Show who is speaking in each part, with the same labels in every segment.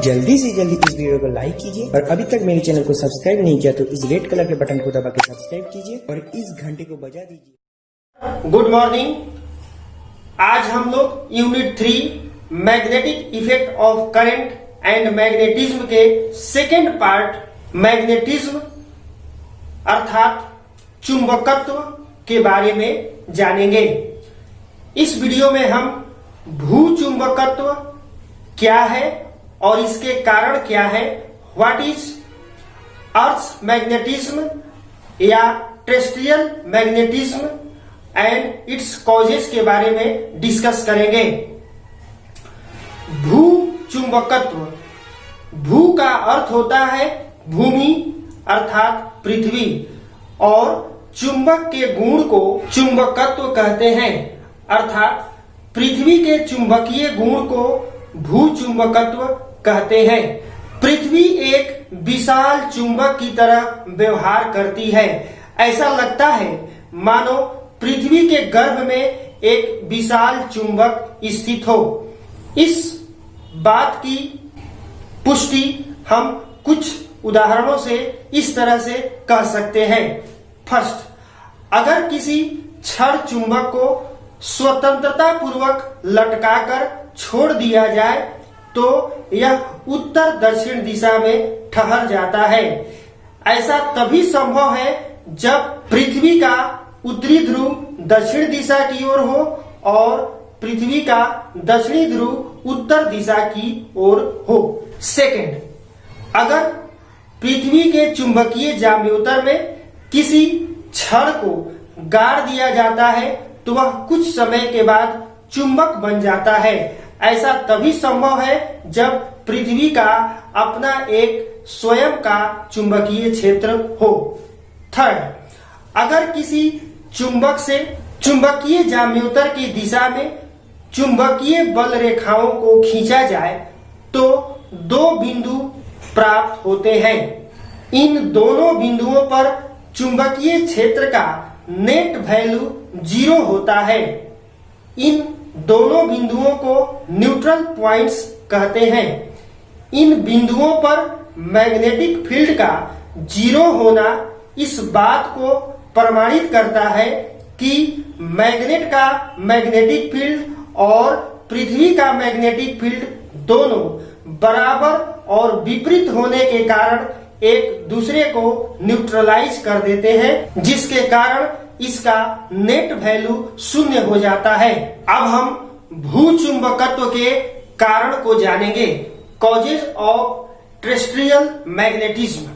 Speaker 1: जल्दी से जल्दी इस वीडियो को लाइक कीजिए और अभी तक मेरे चैनल को सब्सक्राइब नहीं किया तो इस रेड कलर के बटन को दबा के सब्सक्राइब कीजिए और इस घंटे को बजा दीजिए।
Speaker 2: Good morning. आज हम लोग unit 3 magnetic effect of current and magnetism के सेकेंड पार्ट मैग्नेटिज्म अर्थात चुंबकत्व के बारे में जानेंगे। इस वीडियो में हम भू चुंबकत्व क्या है और इसके कारण क्या है, व्हाट इज अर्थ मैग्नेटिज्म या terrestrial magnetism and it's causes के बारे में डिस्कस करेंगे। भू चुंबकत्व, भू का अर्थ होता है भूमि अर्थात पृथ्वी और चुंबक के गुण को चुंबकत्व कहते हैं अर्थात पृथ्वी के चुंबकीय गुण को भू चुंबकत्व कहते हैं। पृथ्वी एक विशाल चुंबक की तरह व्यवहार करती है। ऐसा लगता है मानो पृथ्वी के गर्भ में एक विशाल चुंबक स्थित हो। इस बात की पुष्टि हम कुछ उदाहरणों से इस तरह से कह सकते हैं। फर्स्ट, अगर किसी क्षण चुंबक को स्वतंत्रता पूर्वक लटकाकर छोड़ दिया जाए तो यह उत्तर दक्षिण दिशा में ठहर जाता है। ऐसा तभी संभव है जब पृथ्वी का उत्तरी ध्रुव दक्षिण दिशा की ओर हो और पृथ्वी का दक्षिणी ध्रुव उत्तर दिशा की ओर हो। सेकंड, अगर पृथ्वी के चुंबकीय जाम्योत्तर में किसी छड़ को गाड़ दिया जाता है तो वह कुछ समय के बाद चुंबक बन जाता है। ऐसा तभी संभव है जब पृथ्वी का अपना एक स्वयं का चुंबकीय क्षेत्र हो। थर्ड, अगर किसी चुंबक से चुंबकीय जाम्योत्तर की दिशा में चुंबकीय बल रेखाओं को खींचा जाए तो दो बिंदु प्राप्त होते हैं। इन दोनों बिंदुओं पर चुंबकीय क्षेत्र का नेट वैल्यू 0 होता है। इन दोनों बिंदुओं को न्यूट्रल पॉइंट्स कहते हैं। इन बिंदुओं पर मैग्नेटिक फील्ड का 0 होना इस बात को प्रमाणित करता है कि मैग्नेट का मैग्नेटिक फील्ड और पृथ्वी का मैग्नेटिक फील्ड दोनों बराबर और विपरीत होने के कारण एक दूसरे को न्यूट्रलाइज कर देते हैं, जिसके कारण इसका नेट वैल्यू 0 हो जाता है। अब हम भू चुंबकत्व के कारण को जानेंगे, कॉजेज ऑफ टेरेस्ट्रियल मैग्नेटिज्म।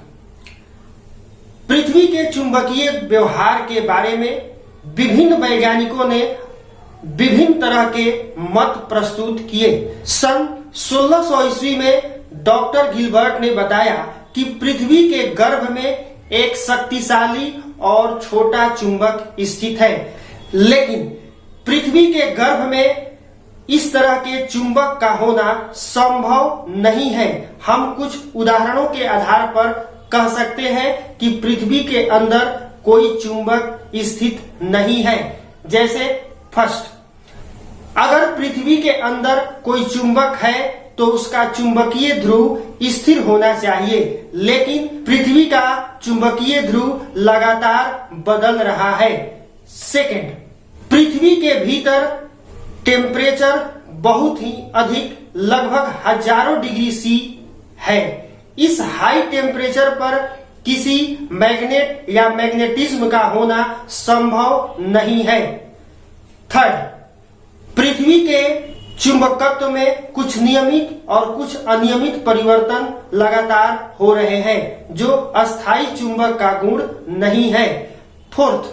Speaker 2: पृथ्वी के चुंबकीय व्यवहार के बारे में विभिन्न वैज्ञानिकों ने विभिन्न तरह के मत प्रस्तुत किए। सन 1600 ईस्वी में डॉक्टर गिलबर्ट ने बताया कि पृथ्वी के गर्भ में एक शक्तिशाली और छोटा चुंबक स्थित है, लेकिन पृथ्वी के गर्भ में इस तरह के चुंबक का होना संभव नहीं है। हम कुछ उदाहरणों के आधार पर कह सकते हैं कि पृथ्वी के अंदर कोई चुंबक स्थित नहीं है। जैसे फर्स्ट, अगर पृथ्वी के अंदर कोई चुंबक है तो उसका चुंबकीय ध्रुव स्थिर होना चाहिए, लेकिन पृथ्वी का चुंबकीय ध्रुव लगातार बदल रहा है। सेकंड, पृथ्वी के भीतर टेम्परेचर बहुत ही अधिक लगभग हजारों डिग्री सी है। इस हाई टेम्परेचर पर किसी मैग्नेट या मैग्नेटिज्म का होना संभव नहीं है। थर्ड, पृथ्वी के चुंबकत्व में कुछ नियमित और कुछ अनियमित परिवर्तन लगातार हो रहे हैं जो अस्थायी चुंबक का गुण नहीं है। फोर्थ,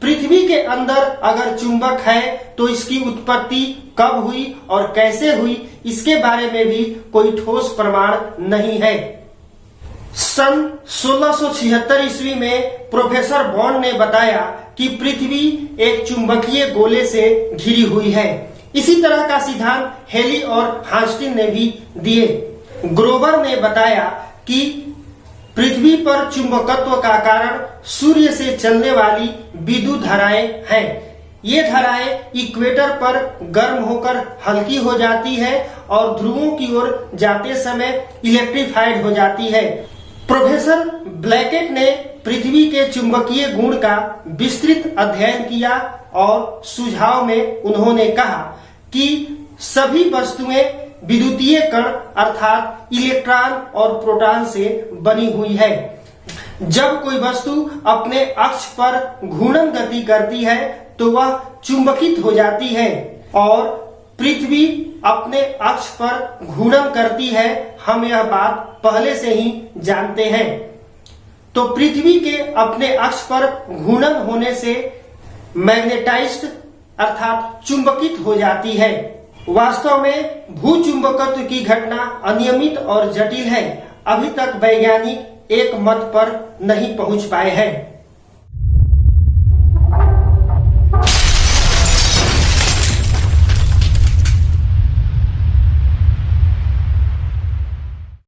Speaker 2: पृथ्वी के अंदर अगर चुंबक है तो इसकी उत्पत्ति कब हुई और कैसे हुई इसके बारे में भी कोई ठोस प्रमाण नहीं है। सन 1676 ईस्वी में प्रोफेसर बॉन्ड ने बताया कि पृथ्वी एक चुंबकीय गोले से घिरी हुई है। इसी तरह का सिद्धांत हेली और हांस्टिन ने भी दिए। ग्रोवर ने बताया कि पृथ्वी पर चुंबकत्व का कारण सूर्य से चलने वाली विद्युत धाराएं हैं। ये धाराएं इक्वेटर पर गर्म होकर हल्की हो जाती है और ध्रुवों की ओर जाते समय इलेक्ट्रिफाइड हो जाती है। प्रोफेसर ब्लैकेट ने पृथ्वी के चुंबकीय गुण का विस्तृत अध्ययन किया और सुझाव में उन्होंने कहा कि सभी वस्तुएं विद्युतीय कण अर्थात इलेक्ट्रॉन और प्रोटॉन से बनी हुई है। जब कोई वस्तु अपने अक्ष पर घूर्णन गति करती है तो वह चुंबकित हो जाती है और पृथ्वी अपने अक्ष पर घूर्णन करती है। हम यह बात पहले से ही जानते हैं। तो पृथ्वी के अपने अक्ष पर घूर्णन होने से मैग्नेटाइज्ड अर्थात चुंबकित हो जाती है। वास्तव में भूचुंबकत्व की घटना अनियमित और जटिल है। अभी तक वैज्ञानिक एक मत पर नहीं पहुंच पाए हैं।